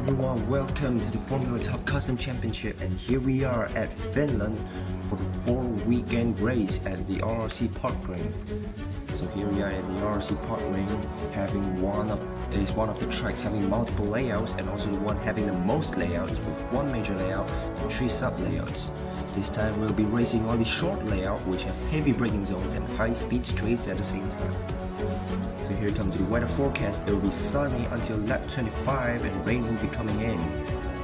everyone, welcome to the Formula Top Custom Championship, and here we are at Finland for the 4-weekend race at the RRC Park Ring. So here we are at the RRC Park Ring, having one of the tracks having multiple layouts, and also the one having the most layouts with one major layout and 3 sub layouts. This time we'll be racing on the short layout, which has heavy braking zones and high speed straights at the same time. So here comes the weather forecast. It will be sunny until lap 25 and rain will be coming in.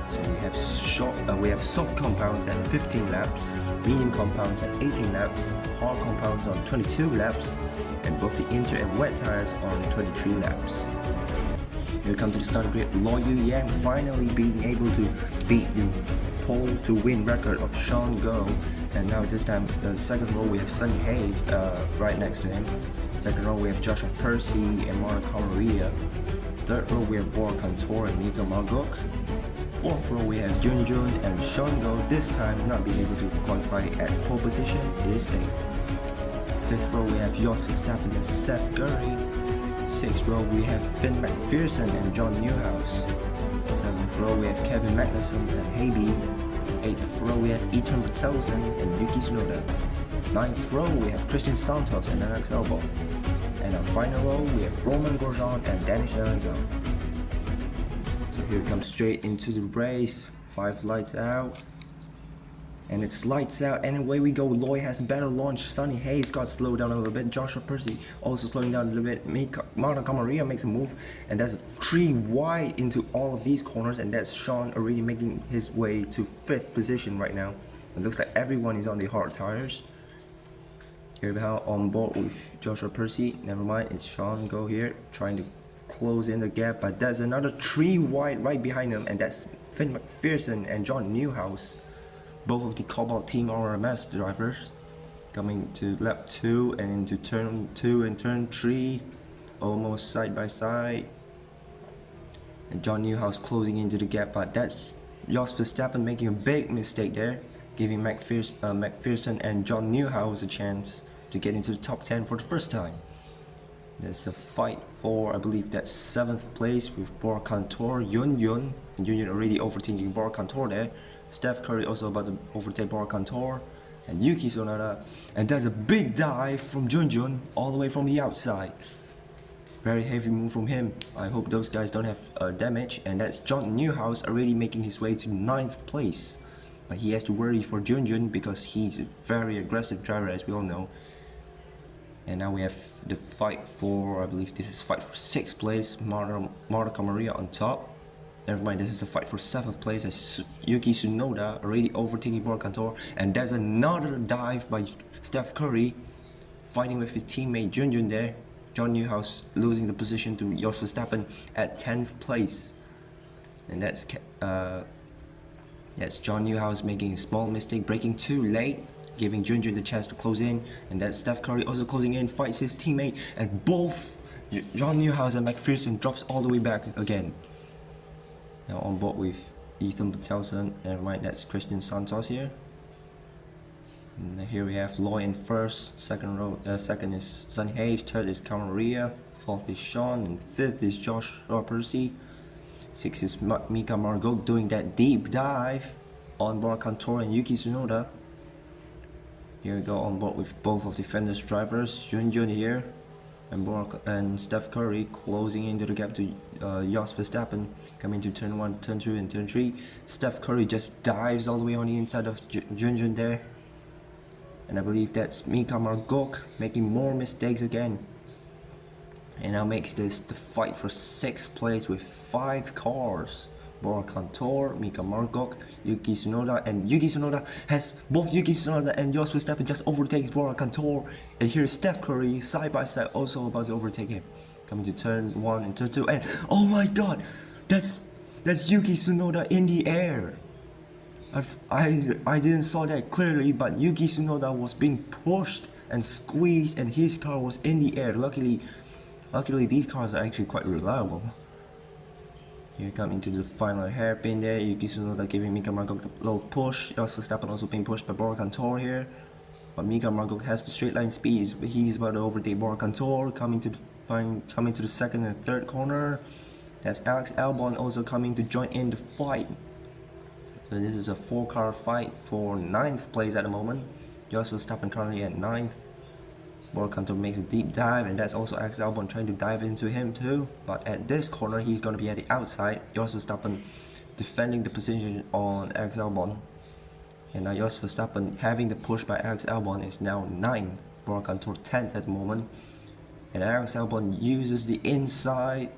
So we have soft compounds at 15 laps, medium compounds at 18 laps, hard compounds on 22 laps, and both the inter and wet tires on 23 laps. Here comes to the start grid, Lo Yu Yang finally being able to beat the pole to win record of Sean Go, and now this time the second row we have Sunny Hay right next to him. Second row we have Joshua Percy and Mark Maria. Third row we have Bora Kantor and Mika Margok. Fourth row we have Junjun and Sean Go, this time not being able to qualify at pole position, is 8th. Fifth row we have Jos Verstappen and Steph Curry. Sixth row we have Finn McPherson and John Newhouse. Seventh row we have Kevin Magnussen and Heiby. Eighth row we have Ethan Patelsen and Yuki Tsunoda. Ninth row we have Christian Santos and Alex Albon. And our final row we have Roman Grosjean and Danish Aragon. So here it comes straight into the race. 5 lights out. And it's lights out, and away we go. Loy has a better launch. Sunny Hayes got slowed down a little bit. Joshua Percy also slowing down a little bit. Marta Maria makes a move, and that's 3 wide into all of these corners, and that's Sean already making his way to 5th position right now. It looks like everyone is on the hard tires. Here we are on board with Joshua Percy. Never mind, it's Sean Go here trying to close in the gap, but there's another 3 wide right behind him, and that's Finn McPherson and John Newhouse. Both of the Cobalt Team RMS drivers coming to lap 2 and into turn 2 and turn 3, almost side by side. And John Newhouse closing into the gap, but that's Jos Verstappen making a big mistake there, giving McPherson and John Newhouse a chance to get into the top 10 for the first time. There's the fight for, I believe that's 7th place with Bora Kantor, and Yun already overtaking Bora Kantor there. Steph Curry also about to overtake Bora Kantor and Yuki Tsunoda, and there's a big dive from Junjun all the way from the outside. Very heavy move from him. I hope those guys don't have damage, and that's John Newhouse already making his way to 9th place. But he has to worry for Junjun because he's a very aggressive driver, as we all know. And now we have the fight for, I believe this is fight for 6th place, Marta Maria on top. Never mind, this is the fight for 7th place as Yuki Tsunoda already overtaking Bora Kantor, and there's another dive by Steph Curry fighting with his teammate Junjun there. John Newhouse losing the position to Jos Verstappen at 10th place, and that's John Newhouse making a small mistake, braking too late, giving Junjun the chance to close in, and that's Steph Curry also closing in, fights his teammate, and both John Newhouse and McPherson drops all the way back again. Now on board with Ethan Patelsen, and right, that's Christian Santos here. And here we have Loy in first, second is Sunny Hayes, third is Maria, fourth is Sean, and fifth is Joshua Percy. Sixth is Mika Margok doing that deep dive on Bora Kantor and Yuki Tsunoda. Here we go on board with both of the Finnish drivers, Junjun here, and Steph Curry closing into the gap to Jos Verstappen, coming to turn 1, turn 2 and turn 3. Steph Curry just dives all the way on the inside of Junjun there. And I believe that's Mika Margok making more mistakes again. And now makes this the fight for 6th place with 5 cars. Bora Kantor, Mika Margok, Yuki Tsunoda, and Yuki Tsunoda has both Yuki Tsunoda and Jos Verstappen just overtakes Bora Kantor, and here's Steph Curry side by side also about to overtake him, coming to turn 1 and turn 2, and oh my god, that's Yuki Tsunoda in the air. I didn't saw that clearly, but Yuki Tsunoda was being pushed and squeezed, and his car was in the air. Luckily these cars are actually quite reliable. Here come into the final hairpin there, Yuki Tsunoda giving Mika Margok the little push. Jos Verstappen also being pushed by Bora Kantor here. But Mika Margok has the straight line speed, he's about to overtake Bora Kantor, coming to the second and third corner. That's Alex Albon also coming to join in the fight. So this is a 4-car fight for 9th place at the moment. Jos Verstappen currently at 9th. Borkantor makes a deep dive, and that's also Alex Albon trying to dive into him too. But at this corner, he's going to be at the outside. Jos Verstappen defending the position on Alex Albon. And now Jos Verstappen having the push by Alex Albon is now 9th. Borkantor 10th at the moment. And Alex Albon uses the inside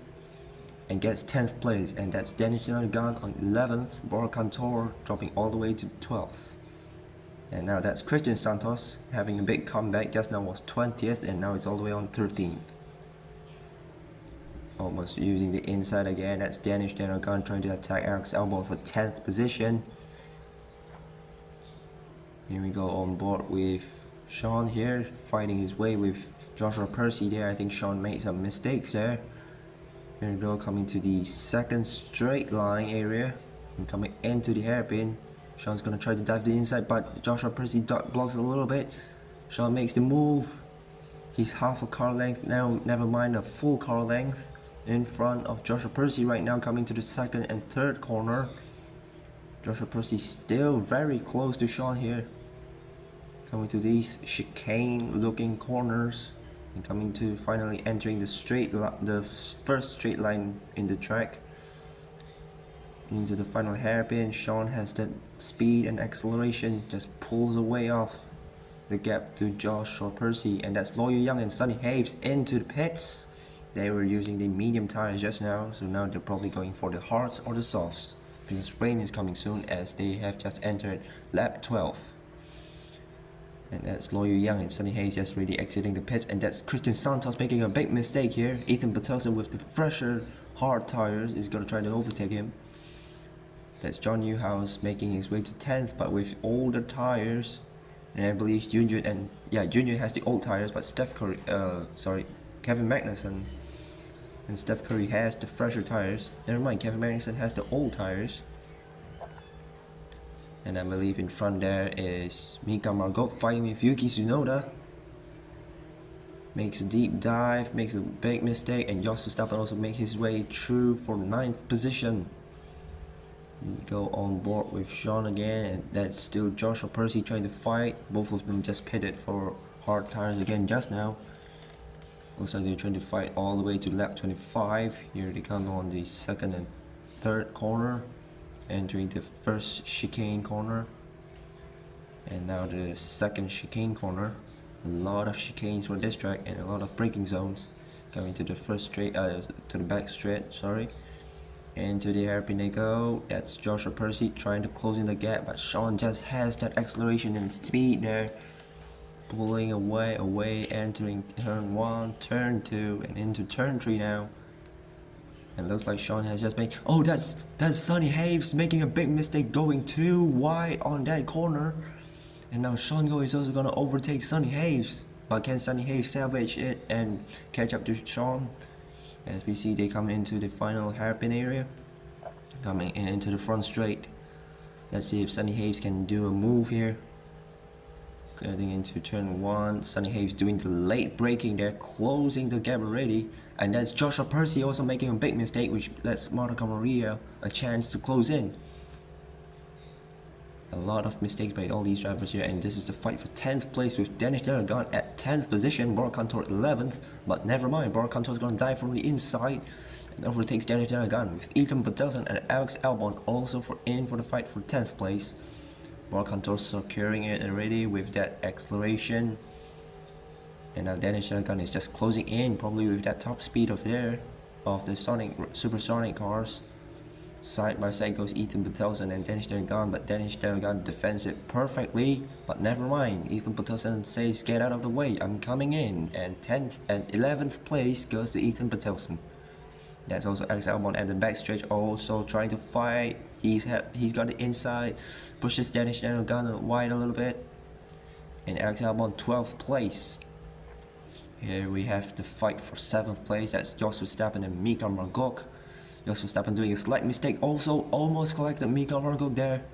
and gets 10th place, and that's Danish Gunn on 11th, Borkantor dropping all the way to 12th. And now that's Christian Santos having a big comeback. Just now was 20th, and now it's all the way on 13th. Almost using the inside again. That's Danish Gunn trying to attack Alex Albon for 10th position. Here we go on board with Sean here, fighting his way with Joshua Percy there. I think Sean made some mistakes there. Here we go, coming to the second straight line area and coming into the hairpin. Sean's gonna try to dive the inside, but Joshua Percy blocks a little bit. Sean makes the move. He's half a car length now, never mind a full car length in front of Joshua Percy right now, coming to the second and third corner. Joshua Percy still very close to Sean here. Coming to these chicane looking corners. And coming to finally entering the first straight line in the track. Into the final hairpin. Sean has that speed and acceleration, just pulls away off the gap to Joshua Percy, and that's Loyal Young and Sonny Hayes into the pits. They were using the medium tires just now, so now they're probably going for the hards or the softs, because rain is coming soon as they have just entered lap 12. And that's Loyal Young and Sonny Hayes just really exiting the pits, and that's Christian Santos making a big mistake here. Ethan Bertelsen with the fresher hard tires is going to try to overtake him. That's John Newhouse making his way to 10th, but with older tires. And I believe Junior has the old tires, but Kevin Magnussen and Steph Curry has the fresher tires. Never mind, Kevin Magnussen has the old tires. And I believe in front there is Mika Margot fighting with Yuki Tsunoda. Makes a deep dive, makes a big mistake, and Jos Verstappen also makes his way through for 9th position. We go on board with Sean again, and that's still Joshua Percy trying to fight. Both of them just pitted for hard tires again just now. Looks like they're trying to fight all the way to lap 25. Here they come on the second and third corner, entering the first chicane corner, and now the second chicane corner. A lot of chicanes for this track and a lot of braking zones. Coming to the first straight, to the back straight, sorry. And to the hairpin they go. That's Joshua Percy trying to close in the gap, but Sean just has that acceleration and speed there, pulling away, entering turn 1, turn 2, and into turn 3 now. And looks like Sean has just made. Oh, that's Sonny Hayes making a big mistake, going too wide on that corner. And now Sean Go is also gonna overtake Sonny Hayes. But can Sonny Hayes salvage it and catch up to Sean? As we see, they come into the final hairpin area, coming into the front straight. Let's see if Sonny Hayes can do a move here. Getting into turn 1, Sonny Hayes doing the late braking there, closing the gap already. And that's Joshua Percy also making a big mistake, which lets Marta Maria a chance to close in. A lot of mistakes by all these drivers here, and this is the fight for 10th place with Danish Gunn at 10th position, Borkantor 11th, but never mind, Borkantor is going to dive from the inside and overtakes Danish Gunn with Ethan Bertelsen and Alex Albon also in for the fight for 10th place. Borkantor securing it already with that acceleration, and now Danish Gunn is just closing in, probably with that top speed of the supersonic cars. Side by side goes Ethan Bertelsen and Danish Gunn, but Danish Gunn defends it perfectly. But never mind, Ethan Bertelsen says, "Get out of the way, I'm coming in." And 10th and 11th place goes to Ethan Bertelsen. That's also Alex Albon at the backstretch, also trying to fight. He's got the inside, pushes Danish Gunn wide a little bit. And Alex Albon 12th place. Here we have the fight for 7th place. That's Jos Verstappen and Mika Margot. Jos Verstappen doing a slight mistake, also almost collected Mika Margot there.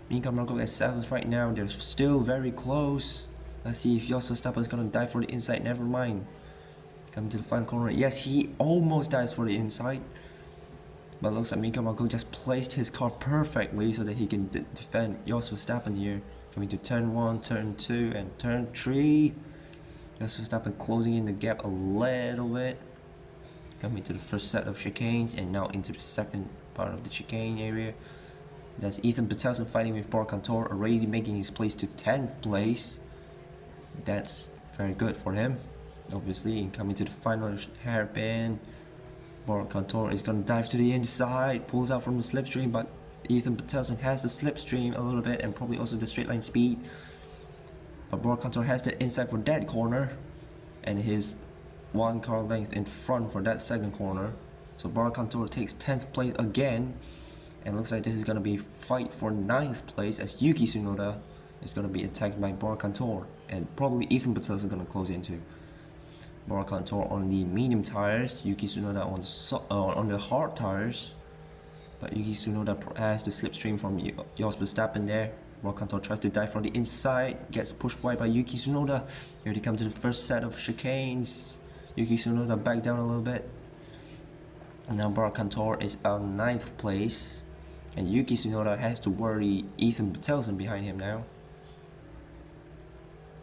Mika Margot at 7th right now, they're still very close. Let's see if Jos Verstappen is gonna dive for the inside, never mind. Coming to the final corner, yes, he almost dives for the inside. But looks like Mika Marko just placed his car perfectly so that he can defend Jos Verstappen here. Coming to turn 1, turn 2 and turn 3. Jos Verstappen closing in the gap a little bit. Coming to the first set of chicanes and now into the second part of the chicane area. That's Ethan Peterson fighting with Bora Kantor, already making his place to 10th place. That's very good for him, obviously. And coming to the final hairpin, Bora Kantor is going to dive to the inside, pulls out from the slipstream, but Ethan Peterson has the slipstream a little bit and probably also the straight line speed. But Bora Kantor has the inside for that corner and his 1 car length in front for that second corner. So Bora Kantor takes 10th place again. And looks like this is going to be a fight for 9th place as Yuki Tsunoda is going to be attacked by Bora Kantor. And probably Ethan Peterson is going to close into. Bora Kantor on the medium tires, Yuki Tsunoda on the hard tires. But Yuki Tsunoda has the slipstream from Jos Verstappen there. Bora Kantor tries to dive from the inside, gets pushed wide by Yuki Tsunoda. Here they come to the first set of chicanes. Yuki Tsunoda back down a little bit. And now Bora Kantor is on 9th place. And Yuki Tsunoda has to worry Ethan Peterson behind him now.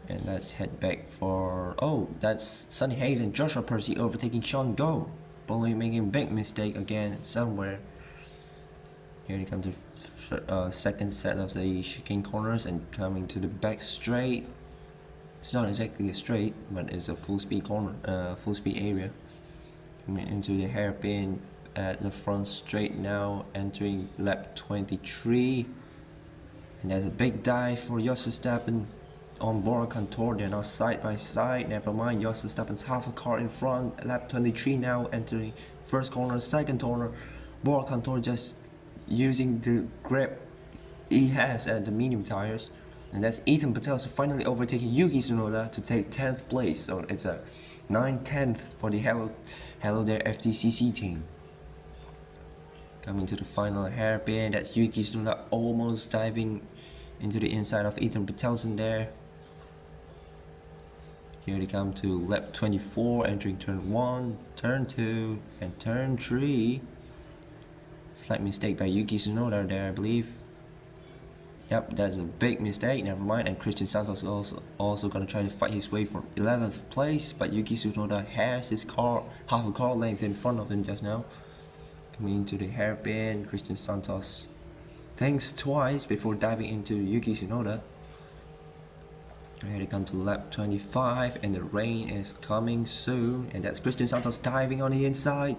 And let's head back for... Oh, that's Sonny Hayes and Joshua Percy overtaking Sean Go. Probably making a big mistake again somewhere. Here they come to the second set of the chicane corners and coming to the back straight. It's not exactly a straight, but it's a full speed corner, full speed area. Coming into the hairpin at the front straight now, entering lap 23. And there's a big dive for Jos Verstappen on Bora Kantor. They're now side by side. Never mind, Jos Verstappen's half a car in front. Lap 23 now, entering first corner, second corner. Bora Kantor just using the grip he has at the medium tires. And that's Ethan Peterson finally overtaking Yuki Tsunoda to take 10th place. So it's a 9-10th for the Hello There FTCC team. Coming to the final hairpin, that's Yuki Tsunoda almost diving into the inside of Ethan Peterson there. Here they come to lap 24, entering turn 1, turn 2, and turn 3. Slight mistake by Yuki Tsunoda there, I believe. Yep, that's a big mistake, never mind. And Christian Santos is also gonna try to fight his way for 11th place, but Yuki Tsunoda has his car, half a car length in front of him just now. Coming into the hairpin, Christian Santos thinks twice before diving into Yuki Tsunoda. Here they come to lap 25 and the rain is coming soon, and that's Christian Santos diving on the inside.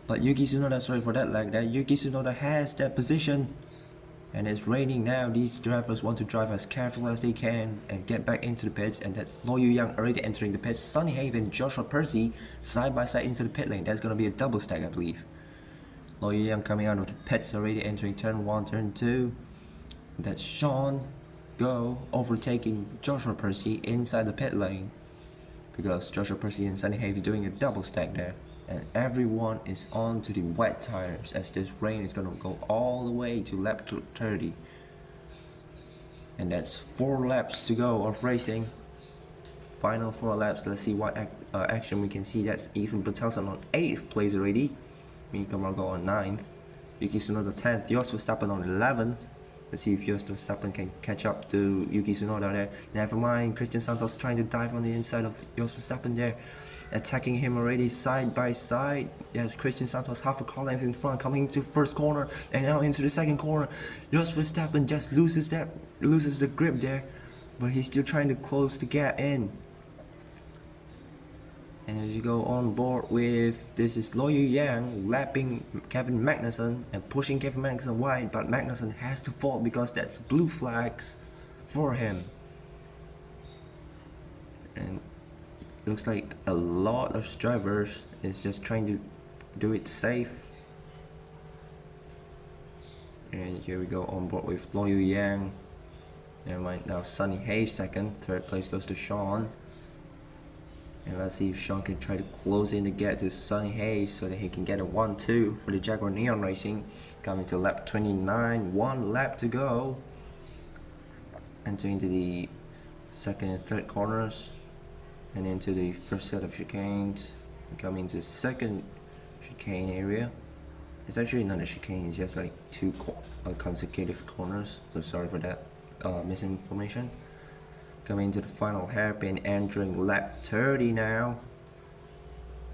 But Yuki Tsunoda, sorry for that lag there, Yuki Tsunoda has that position. And it's raining now. These drivers want to drive as careful as they can and get back into the pits. And that's Lo Yu Yang already entering the pits. Sonny Hayes and Joshua Percy side by side into the pit lane. That's going to be a double stack, I believe. Lo Yu Yang coming out of the pits already entering turn 1, turn 2. That's Sean Go overtaking Joshua Percy inside the pit lane. Because Joshua Percy and Sonny Hayes doing a double stack there. And everyone is on to the wet tires as this rain is going to go all the way to lap 30. And that's 4 laps to go of racing. Final 4 laps. Let's see what action we can see. That's Ethan Peterson on 8th place already. Mika Marko on 9th. Yuki Tsunoda 10th. Jos Verstappen on 11th. Let's see if Jos Verstappen can catch up to Yuki Tsunoda there. Never mind, Christian Santos trying to dive on the inside of Jos Verstappen there. Attacking him already side by side. Yes, Christian Santos half a car length in front, coming into first corner and now into the second corner. Jos Verstappen just loses the grip there, but he's still trying to close the gap in. And as you go on board with, this is Lo Yu Yang lapping Kevin Magnussen and pushing Kevin Magnussen wide, but Magnussen has to fall because that's blue flags for him. And looks like a lot of drivers is just trying to do it safe. And here we go on board with Lo Yu Yang. Never mind, now Sonny Hayes second. 3rd place goes to Sean. And let's see if Sean can try to close in the gap to Sonny Hayes so that he can get a 1-2 for the Jaguar Neon Racing. Coming to lap 29, 1 lap to go. Entering into the second and third corners. And into the first set of chicanes. Coming into the second chicane area. It's actually not a chicane, it's just like two consecutive corners, so sorry for that misinformation. Coming to the final hairpin, entering lap 30 now.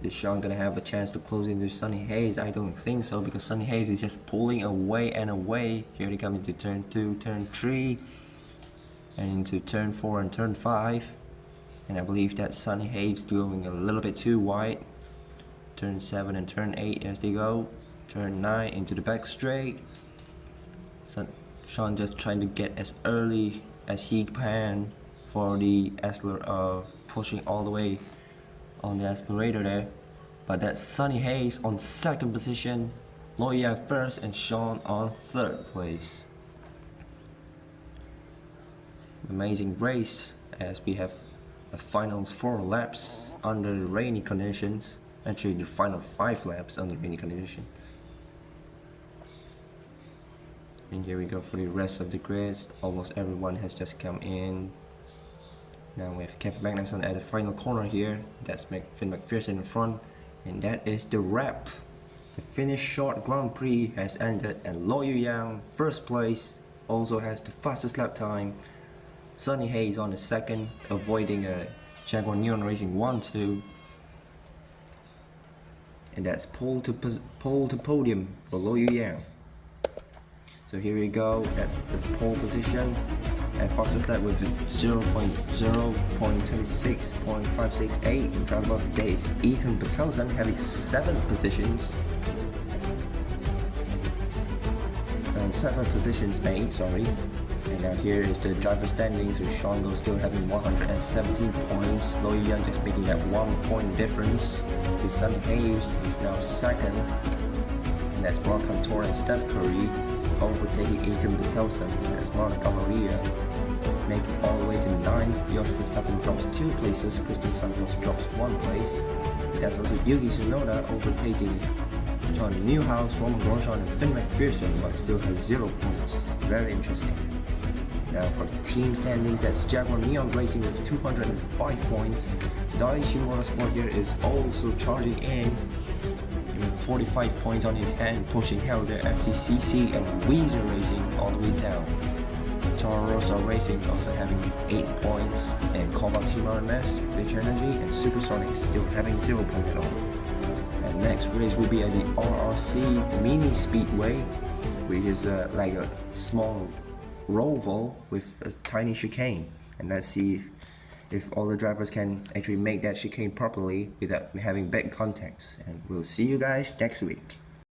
Is Sean gonna have a chance to close into Sunny Hayes? I don't think so, because Sunny Hayes is just pulling away and away. Here they come into turn 2, turn 3, and into turn 4 and turn 5. And I believe that Sunny Hayes doing a little bit too wide. Turn 7 and turn 8 as they go. Turn 9 into the back straight. Sean just trying to get as early as he can for the pushing all the way on the accelerator there. But that's Sunny Hayes on second position, Loya first, and Sean on third place. Amazing race as we have the final 4 laps under rainy conditions. Actually the final 5 laps under rainy conditions. And here we go for the rest of the grids. Almost everyone has just come in. Now we have Kevin Magnussen at the final corner here. That's Finn McPherson in front. And that is the wrap. The Finnish short Grand Prix has ended, and Lo Yu-yang, first place, also has the fastest lap time. Sunny Hayes on the second, avoiding a Jaguar Neon Racing 1-2. And that's pole to podium for Lo Yu-yang. So here we go, that's the pole position. And fastest lap with 0.26.568. Driver of the day is Ethan Bertelsen, having 7 positions. 7 positions made, sorry. And now here is the driver standings, with Sean Go still having 117 points. Lo Yu-yang just making that 1 point difference to Sunny Hayes. He's now second. And that's Mark Cantor and Steph Curry overtaking Ethan Bertelsen. That's Monica Maria making all the way to 9th. Jos Verstappen drops 2 places. Christian Santos drops 1 place. That's also Yuki Tsunoda overtaking John Newhouse, Roman Grosjean, and Finn McPherson, but still has 0 points. Very interesting. Now for the team standings, that's Jaguar Neon Racing with 205 points. Daiichi Motorsport here is also charging in 45 points on his hand, pushing Helder, FTCC, and Weezer Racing all the way down. Toro Rosso Racing also having 8 points, and Cobalt Team RMS, Bitch Energy, and Supersonic still having 0 points at all. And next race will be at the RRC Mini Speedway, which is like a small roval with a tiny chicane. And let's see if all the drivers can actually make that chicane properly without having big contacts. And we'll see you guys next week.